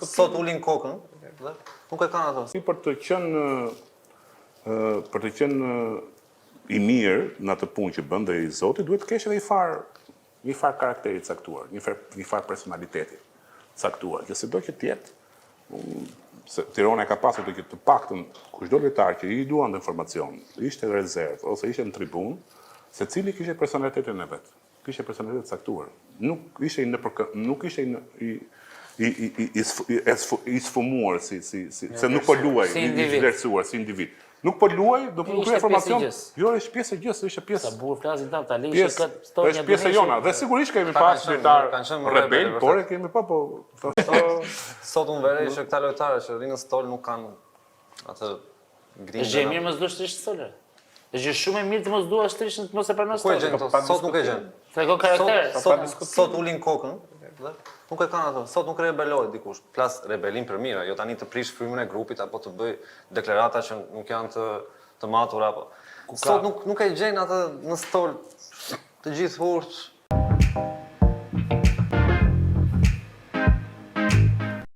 sot ulin kokën, dhe nuk e kanë ato. Për të qenë i mirë në atë punë që bën dhe i Zoti, duhet të kesh edhe një far karakteri caktuar, një far personaliteti caktuar, që sido që tjetë, se Tirana ka pasur të paktën kushdo lojtar që i duan të informacion, ishte rezervë ose ishte në tribunë, secili kishte personalitetin e vet, kishte personalitet caktuar. Nuk ishte i sfumuar se nuk po luaj, i vlerësuar si individ. Nuk po luaj, do të krijoj informacion. Jo, është pjesë e gjës, është pjesë. Sa burr flasin ta tani është pjesë e jona. Dhe sigurisht kemi pas lojtar rebel, por e kemi pa po. Sot unë verë që këta lojtarë që rinë në stol nuk kanë atë grinë. Është gjë mirë mos duash trish stolë. Është gjë shumë e mirë të mos duash trish të mos e pranosh. Ku e gjen këto? Sot nuk e gjen. Tregon karakter. Sot ulin kokën, dhe nuk e kanë ato. Sot nuk rebelohet dikush. Plas rebelin për mira, jo tani të prish frymën e grupit apo të bëj deklarata që nuk janë të matura apo. Sot nuk e gjen atë në stol të gjithë hurt.